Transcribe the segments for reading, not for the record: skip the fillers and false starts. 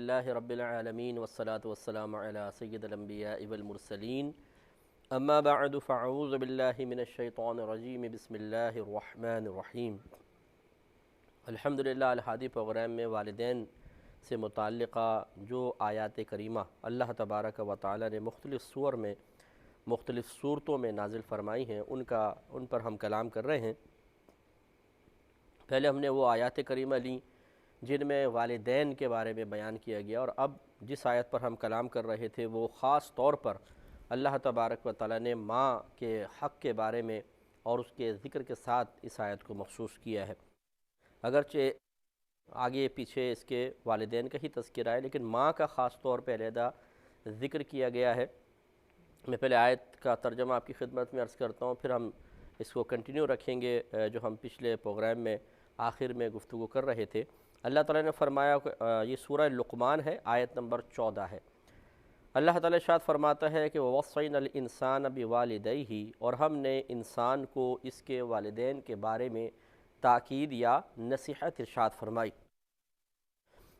للہ رب العالمین والصلاة والسلام علی سید الانبیاء والمرسلین اما بعد فاعوذ باللہ من الشیطان الرجیم بسم اللہ الرحمن الرحیم۔ الحمدللہ الحادی پروگرام میں والدین سے متعلقہ جو آیات کریمہ اللہ تبارک و تعالی نے مختلف سور میں مختلف صورتوں میں نازل فرمائی ہیں ان پر ہم کلام کر رہے ہیں۔ پہلے ہم نے وہ آیات کریمہ لیں جن میں والدین کے بارے میں بیان کیا گیا، اور اب جس آیت پر ہم کلام کر رہے تھے وہ خاص طور پر اللہ تبارک و تعالی نے ماں کے حق کے بارے میں اور اس کے ذکر کے ساتھ اس آیت کو مخصوص کیا ہے۔ اگرچہ آگے پیچھے اس کے والدین کا ہی تذکرہ ہے، لیکن ماں کا خاص طور پہ علیحدہ ذکر کیا گیا ہے۔ میں پہلے آیت کا ترجمہ آپ کی خدمت میں عرض کرتا ہوں، پھر ہم اس کو کنٹینیو رکھیں گے جو ہم پچھلے پروگرام میں آخر میں گفتگو کر رہے تھے۔ اللہ تعالیٰ نے فرمایا، یہ سورہ لقمان ہے، آیت نمبر 14 ہے۔ اللہ تعالیٰ ارشاد فرماتا ہے کہ وَوَصَّيْنَا الْإِنسَانَ بِوَالِدَيْهِ، اور ہم نے انسان کو اس کے والدین کے بارے میں تاکید یا نصیحت ارشاد فرمائی۔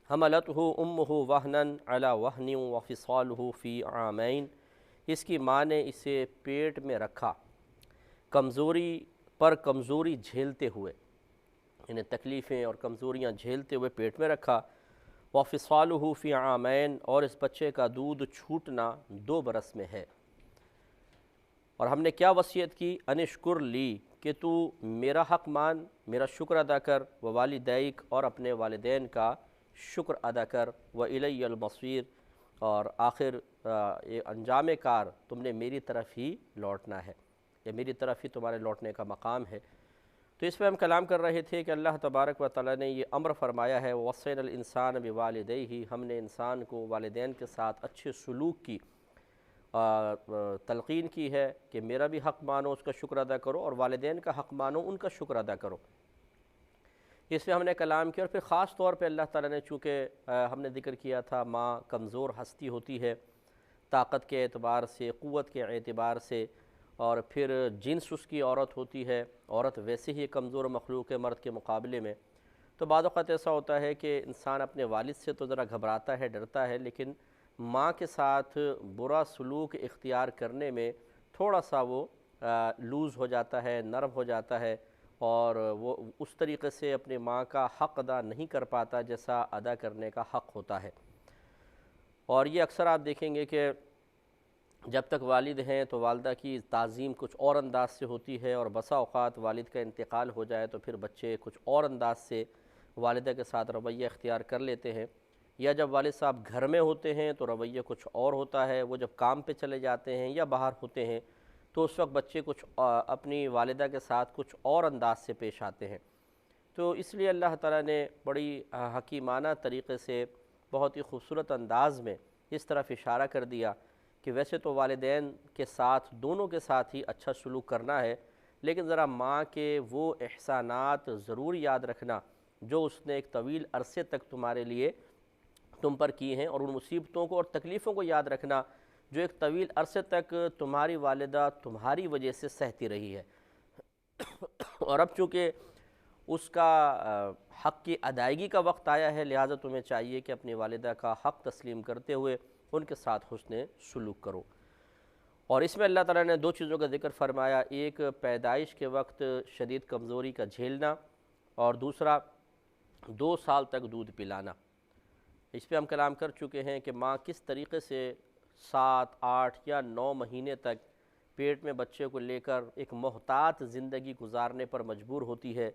حَمَلَتْهُ أُمُّهُ وَهْنًا عَلَى وَهْنٍ وَفِصَالُهُ فِي عَامَيْنِ، اس کی ماں نے اسے پیٹ میں رکھا کمزوری پر کمزوری جھیلتے ہوئے، یعنی تکلیفیں اور کمزوریاں جھیلتے ہوئے پیٹ میں رکھا۔ وَفِصَالُهُ فِي عَامَيْنِ، اور اس بچے کا دودھ چھوٹنا 2 برس میں ہے۔ اور ہم نے کیا وصیت کی؟ ان اشکر لی، کہ تو میرا حق مان، میرا شکر ادا کر، ووالدیک، اور اپنے والدین کا شکر ادا کر، وإلی المصیر، اور آخر انجام کار تم نے میری طرف ہی لوٹنا ہے، یا میری طرف ہی تمہارے لوٹنے کا مقام ہے۔ تو اس پہ ہم کلام کر رہے تھے کہ اللہ تبارک و تعالیٰ نے یہ امر فرمایا ہے، وَوَصَّيْنَا الْإِنسَانَ بِوَالِدَيْهِ، ہم نے انسان کو والدین کے ساتھ اچھے سلوک کی تلقین کی ہے کہ میرا بھی حق مانو، اس کا شکر ادا کرو، اور والدین کا حق مانو، ان کا شکر ادا کرو۔ اس پہ ہم نے کلام کیا، اور پھر خاص طور پہ اللہ تعالیٰ نے، چونکہ ہم نے ذکر کیا تھا ماں کمزور ہستی ہوتی ہے طاقت کے اعتبار سے، قوت کے اعتبار سے، اور پھر جنس اس کی عورت ہوتی ہے، عورت ویسے ہی کمزور مخلوق ہے مرد کے مقابلے میں۔ تو بعض اوقات ایسا ہوتا ہے کہ انسان اپنے والد سے تو ذرا گھبراتا ہے، ڈرتا ہے، لیکن ماں کے ساتھ برا سلوک اختیار کرنے میں تھوڑا سا وہ لوز ہو جاتا ہے، نرم ہو جاتا ہے، اور وہ اس طریقے سے اپنی ماں کا حق ادا نہیں کر پاتا جیسا ادا کرنے کا حق ہوتا ہے۔ اور یہ اکثر آپ دیکھیں گے کہ جب تک والد ہیں تو والدہ کی تعظیم کچھ اور انداز سے ہوتی ہے، اور بسا اوقات والد کا انتقال ہو جائے تو پھر بچے کچھ اور انداز سے والدہ کے ساتھ رویہ اختیار کر لیتے ہیں، یا جب والد صاحب گھر میں ہوتے ہیں تو رویہ کچھ اور ہوتا ہے، وہ جب کام پہ چلے جاتے ہیں یا باہر ہوتے ہیں تو اس وقت بچے کچھ اپنی والدہ کے ساتھ کچھ اور انداز سے پیش آتے ہیں۔ تو اس لیے اللہ تعالیٰ نے بڑی حکیمانہ طریقے سے، بہت ہی خوبصورت انداز میں اس طرف اشارہ کر دیا کہ ویسے تو والدین کے ساتھ، دونوں کے ساتھ ہی اچھا سلوک کرنا ہے، لیکن ذرا ماں کے وہ احسانات ضرور یاد رکھنا جو اس نے ایک طویل عرصے تک تمہارے لیے تم پر کی ہیں، اور ان مصیبتوں کو اور تکلیفوں کو یاد رکھنا جو ایک طویل عرصے تک تمہاری والدہ تمہاری وجہ سے سہتی رہی ہے۔ اور اب چونکہ اس کا حق کی ادائیگی کا وقت آیا ہے، لہٰذا تمہیں چاہیے کہ اپنی والدہ کا حق تسلیم کرتے ہوئے ان کے ساتھ حسن سلوک کرو۔ اور اس میں اللہ تعالیٰ نے 2 چیزوں کا ذکر فرمایا، ایک پیدائش کے وقت شدید کمزوری کا جھیلنا، اور دوسرا 2 سال تک دودھ پلانا۔ اس پہ ہم کلام کر چکے ہیں کہ ماں کس طریقے سے 7، 8 یا 9 مہینے تک پیٹ میں بچے کو لے کر ایک محتاط زندگی گزارنے پر مجبور ہوتی ہے۔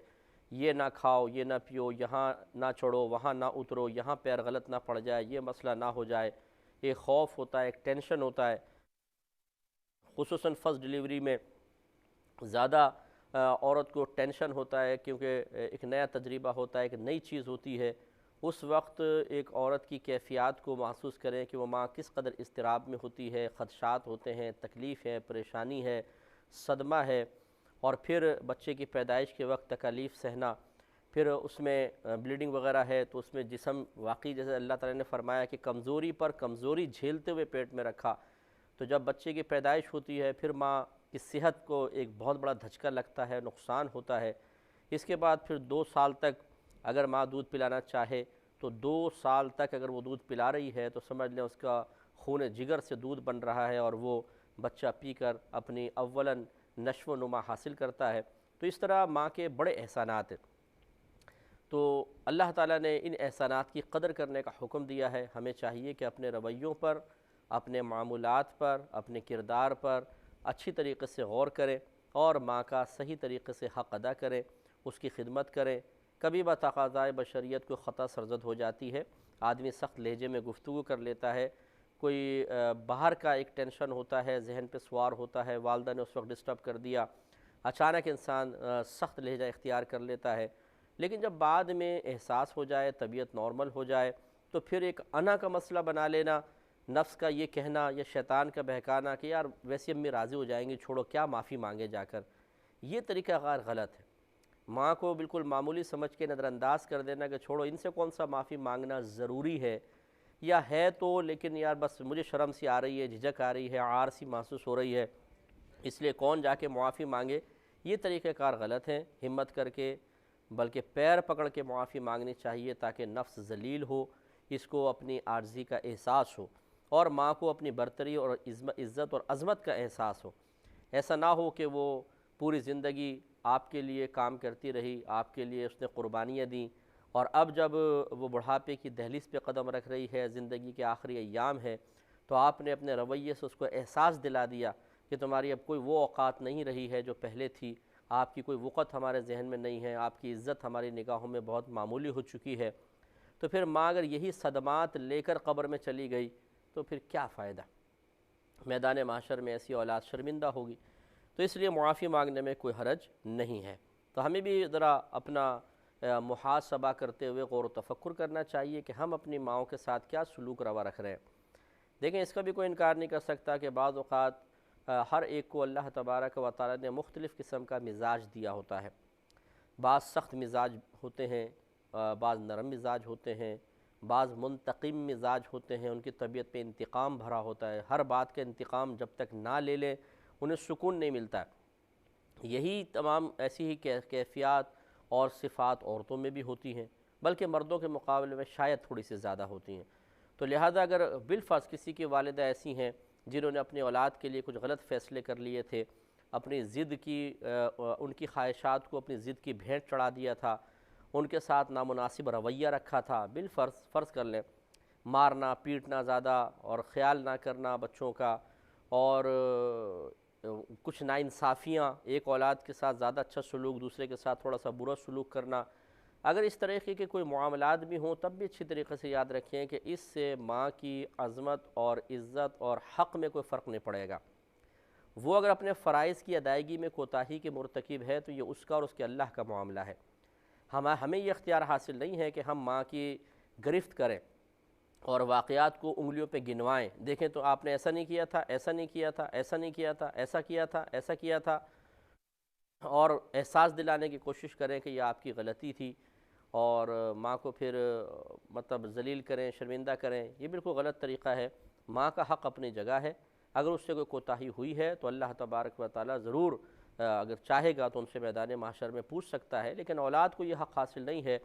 یہ نہ کھاؤ، یہ نہ پیو، یہاں نہ چڑھو، وہاں نہ اترو، یہاں پیر غلط نہ پڑ جائے، یہ مسئلہ نہ ہو جائے، ایک خوف ہوتا ہے، ایک ٹینشن ہوتا ہے۔ خصوصاً فرسٹ ڈیلیوری میں زیادہ عورت کو ٹینشن ہوتا ہے، کیونکہ ایک نیا تجربہ ہوتا ہے، ایک نئی چیز ہوتی ہے۔ اس وقت ایک عورت کی کیفیات کو محسوس کریں کہ وہ ماں کس قدر اضطراب میں ہوتی ہے، خدشات ہوتے ہیں، تکلیف ہے، پریشانی ہے، صدمہ ہے، اور پھر بچے کی پیدائش کے وقت تکالیف سہنا، پھر اس میں بلیڈنگ وغیرہ ہے تو اس میں جسم واقعی جیسے اللہ تعالیٰ نے فرمایا کہ کمزوری پر کمزوری جھیلتے ہوئے پیٹ میں رکھا، تو جب بچے کی پیدائش ہوتی ہے پھر ماں کی صحت کو ایک بہت بڑا دھچکا لگتا ہے، نقصان ہوتا ہے۔ اس کے بعد پھر 2 سال تک اگر ماں دودھ پلانا چاہے تو 2 سال تک اگر وہ دودھ پلا رہی ہے تو سمجھ لیں اس کا خون جگر سے دودھ بن رہا ہے اور وہ بچہ پی کر اپنی اولاً نشو و نما حاصل کرتا ہے۔ تو اس طرح ماں کے بڑے احسانات ہیں۔ تو اللہ تعالیٰ نے ان احسانات کی قدر کرنے کا حکم دیا ہے۔ ہمیں چاہیے کہ اپنے رویوں پر، اپنے معمولات پر، اپنے کردار پر اچھی طریقے سے غور کریں اور ماں کا صحیح طریقے سے حق ادا کریں، اس کی خدمت کریں۔ کبھی بتقاضائے بشریت کو خطا سرزد ہو جاتی ہے، آدمی سخت لہجے میں گفتگو کر لیتا ہے، کوئی باہر کا ایک ٹینشن ہوتا ہے، ذہن پہ سوار ہوتا ہے، والدہ نے اس وقت ڈسٹرب کر دیا، اچانک انسان سخت لہجہ اختیار کر لیتا ہے۔ لیکن جب بعد میں احساس ہو جائے، طبیعت نارمل ہو جائے، تو پھر ایک انا کا مسئلہ بنا لینا، نفس کا یہ کہنا یا شیطان کا بہکانا کہ یار ویسے امی راضی ہو جائیں گی، چھوڑو کیا معافی مانگے جا کر، یہ طریقہ غیر غلط ہے۔ ماں کو بالکل معمولی سمجھ کے نظر انداز کر دینا کہ چھوڑو ان سے کون سا معافی مانگنا ضروری ہے، یا ہے تو لیکن یار بس مجھے شرم سی آ رہی ہے، جھجک آ رہی ہے، عار سی محسوس ہو رہی ہے، اس لیے کون جا کے معافی مانگے، یہ طریقہ کار غلط ہیں۔ ہمت کر کے بلکہ پیر پکڑ کے معافی مانگنی چاہیے تاکہ نفس ذلیل ہو، اس کو اپنی عاجزی کا احساس ہو اور ماں کو اپنی برتری اور عزت اور عظمت کا احساس ہو۔ ایسا نہ ہو کہ وہ پوری زندگی آپ کے لیے کام کرتی رہی، آپ کے لیے اس نے قربانیاں دیں، اور اب جب وہ بڑھاپے کی دہلیز پہ قدم رکھ رہی ہے، زندگی کے آخری ایام ہے، تو آپ نے اپنے رویے سے اس کو احساس دلا دیا کہ تمہاری اب کوئی وہ اوقات نہیں رہی ہے جو پہلے تھی، آپ کی کوئی وقت ہمارے ذہن میں نہیں ہے، آپ کی عزت ہماری نگاہوں میں بہت معمولی ہو چکی ہے۔ تو پھر ماں اگر یہی صدمات لے کر قبر میں چلی گئی تو پھر کیا فائدہ، میدان محشر میں ایسی اولاد شرمندہ ہوگی۔ تو اس لیے معافی مانگنے میں کوئی حرج نہیں ہے۔ تو ہمیں بھی ذرا اپنا محاسبہ کرتے ہوئے غور و تفکر کرنا چاہیے کہ ہم اپنی ماؤں کے ساتھ کیا سلوک روا رکھ رہے ہیں۔ دیکھیں اس کا بھی کوئی انکار نہیں کر سکتا کہ بعض اوقات ہر ایک کو اللہ تبارک و تعالی نے مختلف قسم کا مزاج دیا ہوتا ہے۔ بعض سخت مزاج ہوتے ہیں، بعض نرم مزاج ہوتے ہیں، بعض منتقم مزاج ہوتے ہیں، ان کی طبیعت پہ انتقام بھرا ہوتا ہے، ہر بات کا انتقام جب تک نہ لے لیں انہیں سکون نہیں ملتا ہے۔ یہی تمام ایسی ہی کیفیات اور صفات عورتوں میں بھی ہوتی ہیں، بلکہ مردوں کے مقابلے میں شاید تھوڑی سی زیادہ ہوتی ہیں۔ تو لہذا اگر بالفرض کسی کی والدہ ایسی ہیں جنہوں نے اپنی اولاد کے لیے کچھ غلط فیصلے کر لیے تھے، اپنی ضد کی ان کی خواہشات کو اپنی ضد کی بھینٹ چڑھا دیا تھا، ان کے ساتھ نامناسب رویہ رکھا تھا، فرض کر لیں مارنا پیٹنا زیادہ اور خیال نہ کرنا بچوں کا، اور کچھ ناانصافیاں، ایک اولاد کے ساتھ زیادہ اچھا سلوک، دوسرے کے ساتھ تھوڑا سا برا سلوک کرنا، اگر اس طریقے کے کوئی معاملات بھی ہوں تب بھی اچھی طریقے سے یاد رکھیں کہ اس سے ماں کی عظمت اور عزت اور حق میں کوئی فرق نہیں پڑے گا۔ وہ اگر اپنے فرائض کی ادائیگی میں کوتاہی کے مرتکب ہے تو یہ اس کا اور اس کے اللہ کا معاملہ ہے۔ ہمیں یہ اختیار حاصل نہیں ہے کہ ہم ماں کی گرفت کریں اور واقعات کو انگلیوں پہ گنوائیں، دیکھیں تو آپ نے ایسا نہیں کیا تھا، ایسا نہیں کیا تھا، ایسا نہیں کیا تھا، ایسا کیا تھا، ایسا کیا تھا، اور احساس دلانے کی کوشش کریں کہ یہ آپ کی غلطی تھی، اور ماں کو پھر مطلب ذلیل کریں، شرمندہ کریں، یہ بالکل غلط طریقہ ہے۔ ماں کا حق اپنی جگہ ہے، اگر اس سے کوئی کوتاہی ہوئی ہے تو اللہ تبارک و تعالیٰ ضرور اگر چاہے گا تو ان سے میدان محشر میں پوچھ سکتا ہے، لیکن اولاد کو یہ حق حاصل نہیں ہے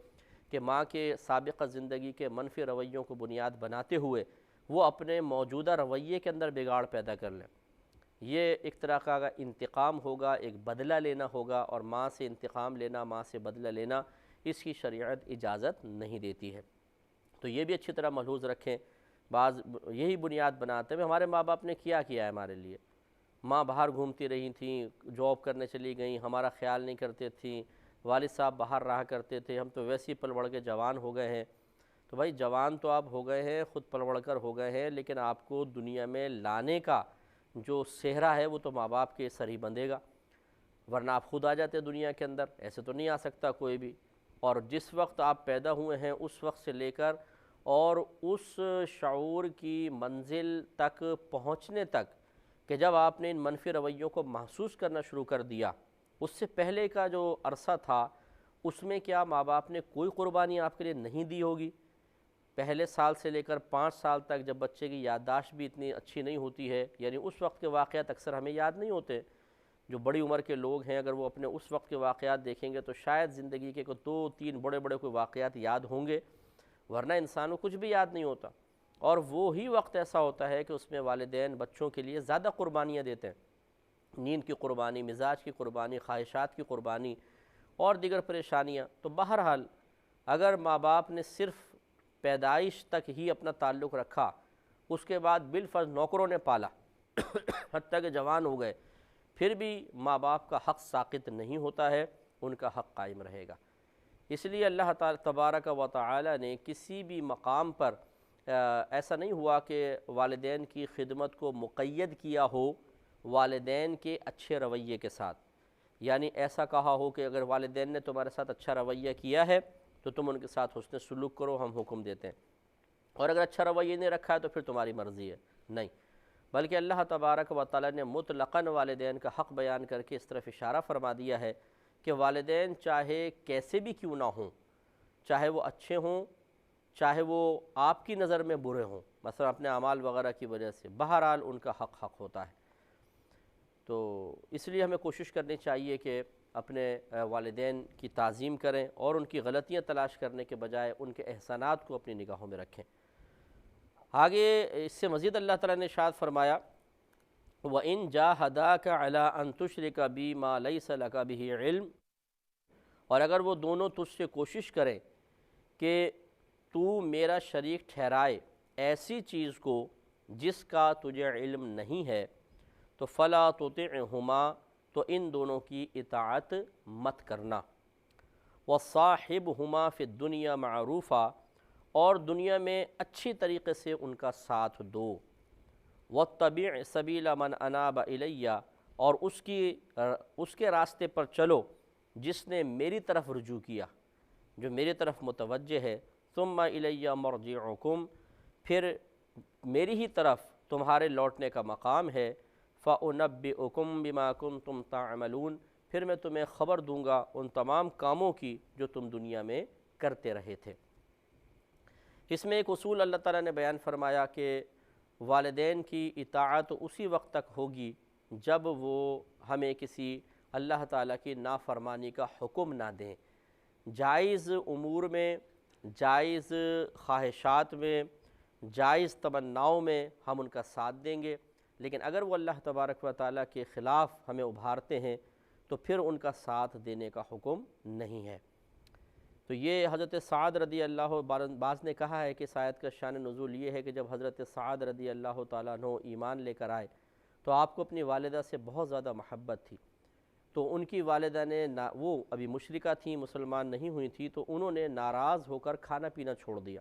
کہ ماں کے سابقہ زندگی کے منفی رویوں کو بنیاد بناتے ہوئے وہ اپنے موجودہ رویے کے اندر بگاڑ پیدا کر لیں۔ یہ ایک طرح کا انتقام ہوگا، ایک بدلہ لینا ہوگا، اور ماں سے انتقام لینا، ماں سے بدلہ لینا اس کی شریعت اجازت نہیں دیتی ہے۔ تو یہ بھی اچھی طرح ملحوظ رکھیں۔ بعض یہی بنیاد بناتے ہیں ہمارے ماں باپ نے کیا ہے ہمارے لیے، ماں باہر گھومتی رہی تھیں، جاب کرنے چلی گئیں، ہمارا خیال نہیں کرتے تھیں، والد صاحب باہر رہا کرتے تھے، ہم تو ویسے ہی پل بڑھ کے جوان ہو گئے ہیں۔ تو بھائی جوان تو آپ ہو گئے ہیں، خود پل بڑھ کر ہو گئے ہیں، لیکن آپ کو دنیا میں لانے کا جو صحرا ہے وہ تو ماں باپ کے سر ہی بندھے گا، ورنہ آپ خود آ جاتے دنیا کے اندر، ایسے تو نہیں آ سکتا کوئی بھی۔ اور جس وقت آپ پیدا ہوئے ہیں اس وقت سے لے کر اور اس شعور کی منزل تک پہنچنے تک کہ جب آپ نے ان منفی رویوں کو محسوس کرنا شروع کر دیا، اس سے پہلے کا جو عرصہ تھا اس میں کیا ماں باپ نے کوئی قربانی آپ کے لیے نہیں دی ہوگی؟ پہلے سال سے لے کر 5 سال تک جب بچے کی یادداشت بھی اتنی اچھی نہیں ہوتی ہے، یعنی اس وقت کے واقعات اکثر ہمیں یاد نہیں ہوتے، جو بڑی عمر کے لوگ ہیں اگر وہ اپنے اس وقت کے واقعات دیکھیں گے تو شاید زندگی کے کوئی 2-3 بڑے کوئی واقعات یاد ہوں گے، ورنہ انسان کو کچھ بھی یاد نہیں ہوتا، اور وہی وقت ایسا ہوتا ہے کہ اس میں والدین بچوں کے لیے زیادہ قربانیاں دیتے ہیں، نیند کی قربانی، مزاج کی قربانی، خواہشات کی قربانی اور دیگر پریشانیاں۔ تو بہرحال اگر ماں باپ نے صرف پیدائش تک ہی اپنا تعلق رکھا، اس کے بعد بالفرض نوکروں نے پالا حتیٰ کہ جوان ہو گئے، پھر بھی ماں باپ کا حق ساقط نہیں ہوتا ہے، ان کا حق قائم رہے گا۔ اس لیے اللہ تعالیٰ تبارک و تعالی نے کسی بھی مقام پر ایسا نہیں ہوا کہ والدین کی خدمت کو مقید کیا ہو والدین کے اچھے رویے کے ساتھ، یعنی ایسا کہا ہو کہ اگر والدین نے تمہارے ساتھ اچھا رویہ کیا ہے تو تم ان کے ساتھ حسن سلوک کرو، ہم حکم دیتے ہیں، اور اگر اچھا رویہ نہیں رکھا ہے تو پھر تمہاری مرضی ہے، نہیں، بلکہ اللہ تبارک و تعالی نے مطلقاً والدین کا حق بیان کر کے اس طرف اشارہ فرما دیا ہے کہ والدین چاہے کیسے بھی کیوں نہ ہوں، چاہے وہ اچھے ہوں، چاہے وہ آپ کی نظر میں برے ہوں، مثلا اپنے اعمال وغیرہ کی وجہ سے، بہرحال ان کا حق ہوتا ہے۔ تو اس لیے ہمیں کوشش کرنی چاہیے کہ اپنے والدین کی تعظیم کریں اور ان کی غلطیاں تلاش کرنے کے بجائے ان کے احسانات کو اپنی نگاہوں میں رکھیں۔ آگے اس سے مزید اللہ تعالیٰ نے ارشاد فرمایا وَإِن جَاهَدَاكَ عَلَىٰ أَن تُشْرِكَ بِي مَا لَيْسَ لَكَ بِهِ علم، اور اگر وہ دونوں تجھ سے کوشش کریں کہ تو میرا شریک ٹھہرائے ایسی چیز کو جس کا تجھے علم نہیں ہے، تو فَلَا تُطِعْهُمَا، تو ان دونوں کی اطاعت مت کرنا، وَصَاحِبْهُمَا فِي الدُّنْيَا مَعْرُوفًا، اور دنیا میں اچھی طریقے سے ان کا ساتھ دو، وَاتَّبِعْ سَبِيلَ مَنْ أَنَابَ إِلَيَّ، اور اس کے راستے پر چلو جس نے میری طرف رجوع کیا، جو میری طرف متوجہ ہے، ثُمَّ إِلَيَّ مَرْجِعُكُمْ، پھر میری ہی طرف تمہارے لوٹنے کا مقام ہے، فَأُنَبِّئُكُمْ بِمَا كُنْتُمْ تَعْمَلُونَ، پھر میں تمہیں خبر دوں گا ان تمام کاموں کی جو تم دنیا میں کرتے رہے تھے۔ اس میں ایک اصول اللہ تعالیٰ نے بیان فرمایا کہ والدین کی اطاعت اسی وقت تک ہوگی جب وہ ہمیں کسی اللہ تعالیٰ کی نافرمانی کا حکم نہ دیں۔ جائز امور میں، جائز خواہشات میں، جائز تمناؤں میں ہم ان کا ساتھ دیں گے، لیکن اگر وہ اللہ تبارک و تعالیٰ کے خلاف ہمیں ابھارتے ہیں تو پھر ان کا ساتھ دینے کا حکم نہیں ہے۔ تو یہ حضرت سعد رضی اللہ، بعض نے کہا ہے کہ اس آیت کا شان نزول یہ ہے کہ جب حضرت سعد رضی اللہ تعالیٰ عنہ ایمان لے کر آئے تو آپ کو اپنی والدہ سے بہت زیادہ محبت تھی، تو ان کی والدہ نے وہ ابھی مشرکہ تھیں، مسلمان نہیں ہوئی تھی، تو انہوں نے ناراض ہو کر کھانا پینا چھوڑ دیا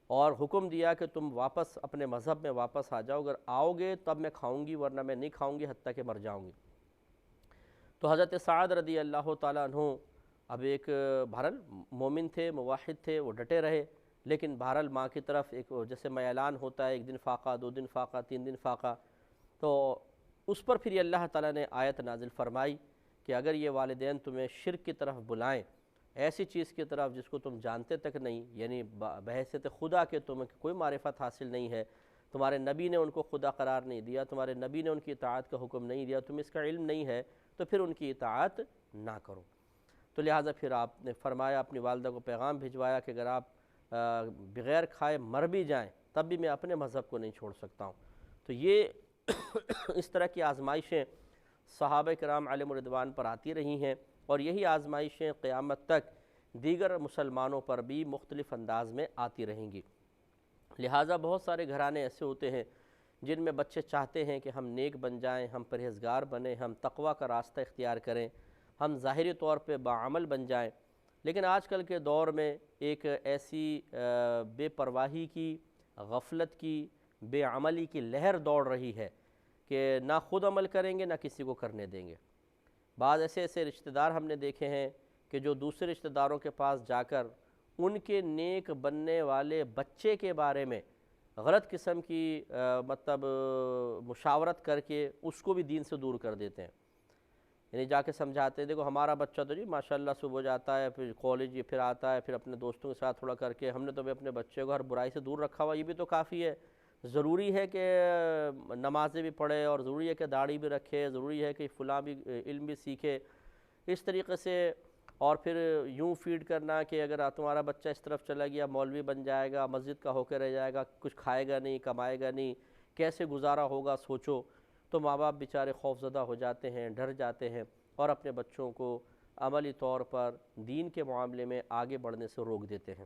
اور حکم دیا کہ تم واپس اپنے مذہب میں واپس آ جاؤ، اگر آؤ گے تب میں کھاؤں گی ورنہ میں نہیں کھاؤں گی حتیٰ کہ مر جاؤں گی۔ تو حضرت سعد رضی اللہ تعالیٰ عنہ اب ایک بہرحال مومن تھے، موحد تھے، وہ ڈٹے رہے، لیکن بہرحال ماں کی طرف ایک جیسے میلان ہوتا ہے، ایک دن فاقہ، 2 دن فاقہ، 3 دن فاقہ، تو اس پر پھر یہ اللہ تعالیٰ نے آیت نازل فرمائی کہ اگر یہ والدین تمہیں شرک کی طرف بلائیں، ایسی چیز کی طرف جس کو تم جانتے تک نہیں، یعنی بحیثیت خدا کے تمہیں کوئی معرفت حاصل نہیں ہے، تمہارے نبی نے ان کو خدا قرار نہیں دیا، تمہارے نبی نے ان کی اطاعت کا حکم نہیں دیا، تمہیں اس کا علم نہیں ہے، تو پھر ان کی اطاعت نہ کرو۔ تو لہٰذا پھر آپ نے فرمایا، اپنی والدہ کو پیغام بھجوایا کہ اگر آپ بغیر کھائے مر بھی جائیں تب بھی میں اپنے مذہب کو نہیں چھوڑ سکتا ہوں۔ تو یہ اس طرح کی آزمائشیں صحابہ کرام علیہم رضوان پر آتی رہی ہیں، اور یہی آزمائشیں قیامت تک دیگر مسلمانوں پر بھی مختلف انداز میں آتی رہیں گی۔ لہٰذا بہت سارے گھرانے ایسے ہوتے ہیں جن میں بچے چاہتے ہیں کہ ہم نیک بن جائیں، ہم پرہیزگار بنیں، ہم تقویٰ کا راستہ اختیار کریں، ہم ظاہری طور پہ باعمل بن جائیں، لیکن آج کل کے دور میں ایک ایسی بے پرواہی کی، غفلت کی، بے عملی کی لہر دوڑ رہی ہے کہ نہ خود عمل کریں گے نہ کسی کو کرنے دیں گے۔ بعض ایسے رشتہ دار ہم نے دیکھے ہیں کہ جو دوسرے رشتہ داروں کے پاس جا کر ان کے نیک بننے والے بچے کے بارے میں غلط قسم کی مطلب مشاورت کر کے اس کو بھی دین سے دور کر دیتے ہیں، یعنی جا کے سمجھاتے ہیں دیکھو ہمارا بچہ تو جی ماشاءاللہ صبح جاتا ہے، پھر کالج پھر آتا ہے، پھر اپنے دوستوں کے ساتھ تھوڑا کر کے ہم نے تو اپنے بچے کو ہر برائی سے دور رکھا ہوا، یہ بھی تو کافی ہے، ضروری ہے کہ نمازیں بھی پڑھے، اور ضروری ہے کہ داڑھی بھی رکھے، ضروری ہے کہ فلاں بھی علم بھی سیکھے۔ اس طریقے سے اور پھر یوں فیڈ کرنا کہ اگر تمہارا بچہ اس طرف چلا گیا مولوی بن جائے گا، مسجد کا ہو کے رہ جائے گا، کچھ کھائے گا نہیں، کمائے گا نہیں، کیسے گزارا ہوگا سوچو۔ تو ماں باپ بیچارے خوف زدہ ہو جاتے ہیں، ڈر جاتے ہیں، اور اپنے بچوں کو عملی طور پر دین کے معاملے میں آگے بڑھنے سے روک دیتے ہیں۔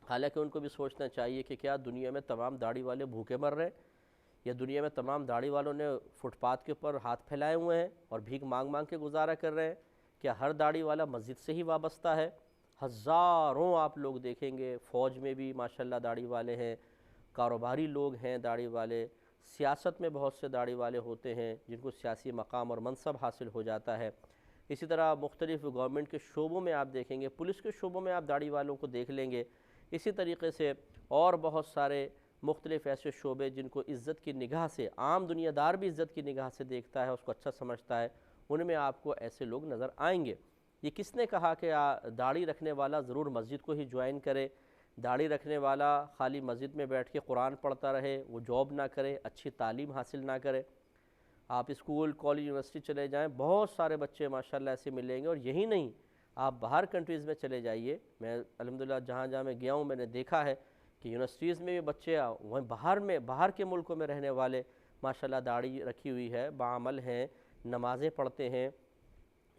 حالانکہ ان کو بھی سوچنا چاہیے کہ کیا دنیا میں تمام داڑھی والے بھوکے مر رہے ہیں، یا دنیا میں تمام داڑھی والوں نے فٹ پاتھ کے اوپر ہاتھ پھیلائے ہوئے ہیں اور بھیک مانگ مانگ کے گزارا کر رہے ہیں؟ کیا ہر داڑھی والا مسجد سے ہی وابستہ ہے؟ ہزاروں آپ لوگ دیکھیں گے، فوج میں بھی ماشاءاللہ داڑھی والے ہیں، کاروباری لوگ ہیں داڑھی والے، سیاست میں بہت سے داڑھی والے ہوتے ہیں جن کو سیاسی مقام اور منصب حاصل ہو جاتا ہے۔ اسی طرح مختلف گورنمنٹ کے شعبوں میں آپ دیکھیں گے، پولیس کے شعبوں میں آپ داڑھی والوں کو دیکھ لیں گے۔ اسی طریقے سے اور بہت سارے مختلف ایسے شعبے جن کو عزت کی نگاہ سے، عام دنیا دار بھی عزت کی نگاہ سے دیکھتا ہے، اس کو اچھا سمجھتا ہے، ان میں آپ کو ایسے لوگ نظر آئیں گے۔ یہ کس نے کہا کہ داڑھی رکھنے والا ضرور مسجد کو ہی جوائن کرے؟ داڑھی رکھنے والا خالی مسجد میں بیٹھ کے قرآن پڑھتا رہے، وہ جاب نہ کرے، اچھی تعلیم حاصل نہ کرے؟ آپ اسکول، کالج، یونیورسٹی چلے جائیں، بہت سارے بچے ماشاءاللہ ایسے ملیں گے۔ اور یہی نہیں، آپ باہر کنٹریز میں چلے جائیے، میں الحمدللہ جہاں جہاں میں گیا ہوں میں نے دیکھا ہے کہ یونیورسٹیز میں بھی بچے وہیں باہر کے ملکوں میں رہنے والے ماشاءاللہ داڑھی رکھی ہوئی ہے، باعمل ہیں، نمازیں پڑھتے ہیں،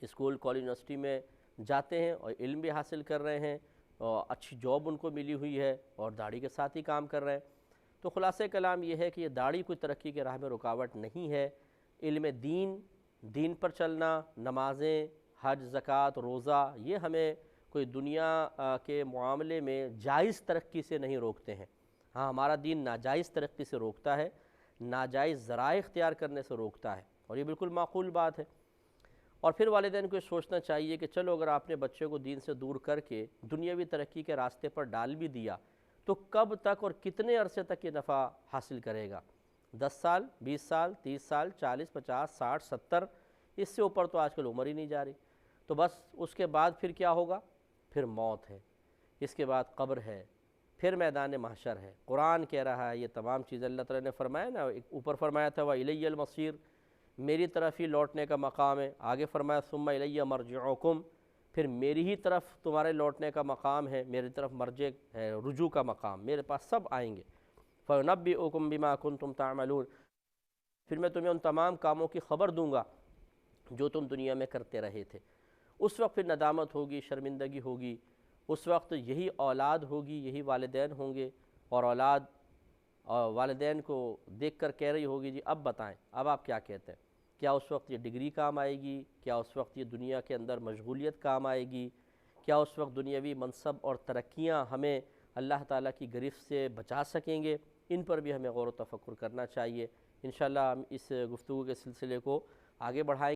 اسکول، کالج، یونیورسٹی میں جاتے ہیں اور علم بھی حاصل کر رہے ہیں، اور اچھی جاب ان کو ملی ہوئی ہے، اور داڑھی کے ساتھ ہی کام کر رہے ہیں۔ تو خلاصہ کلام یہ ہے کہ یہ داڑھی کوئی ترقی کے راہ میں رکاوٹ نہیں ہے۔ علم دین پر چلنا، نمازیں، حج، زکوٰۃ، روزہ، یہ ہمیں کوئی دنیا کے معاملے میں جائز ترقی سے نہیں روکتے ہیں۔ ہاں، ہمارا دین ناجائز ترقی سے روکتا ہے، ناجائز ذرائع اختیار کرنے سے روکتا ہے، اور یہ بالکل معقول بات ہے۔ اور پھر والدین کو یہ سوچنا چاہیے کہ چلو اگر آپ نے بچے کو دین سے دور کر کے دنیاوی ترقی کے راستے پر ڈال بھی دیا تو کب تک اور کتنے عرصے تک یہ نفع حاصل کرے گا؟ 10 سال، 20 سال، 30 سال، 40، 50، 60، 70، اس سے اوپر تو آج کل عمر ہی نہیں جا رہی۔ تو بس اس کے بعد پھر کیا ہوگا؟ پھر موت ہے، اس کے بعد قبر ہے، پھر میدان محشر ہے۔ قرآن کہہ رہا ہے یہ تمام چیزیں اللہ تعالیٰ نے فرمایا نا، اوپر فرمایا تھا وَإِلَيَّ الْمَصِيرُ، میری طرف ہی لوٹنے کا مقام ہے۔ آگے فرمایا ثُمَّ إِلَيَّ مَرْجِعُكُمْ، پھر میری ہی طرف تمہارے لوٹنے کا مقام ہے، میری طرف مرجع ہے، رجوع کا مقام، میرے پاس سب آئیں گے۔ فَيُنَبِّئُكُم بِمَا كُنتُمْ تَعْمَلُونَ، پھر میں تمہیں ان تمام کاموں کی خبر دوں گا جو تم دنیا میں کرتے رہے تھے۔ اس وقت پھر ندامت ہوگی، شرمندگی ہوگی، اس وقت یہی اولاد ہوگی، یہی والدین ہوں گے، اور اولاد والدین کو دیکھ کر کہہ رہی ہوگی جی اب بتائیں، اب آپ کیا کہتے ہیں؟ کیا اس وقت یہ ڈگری کام آئے گی؟ کیا اس وقت یہ دنیا کے اندر مشغولیت کام آئے گی؟ کیا اس وقت دنیاوی منصب اور ترقیاں ہمیں اللہ تعالیٰ کی گرفت سے بچا سکیں گے؟ ان پر بھی ہمیں غور و تفکر کرنا چاہیے۔ انشاءاللہ ہم اس گفتگو کے سلسلے کو آگے بڑھائیں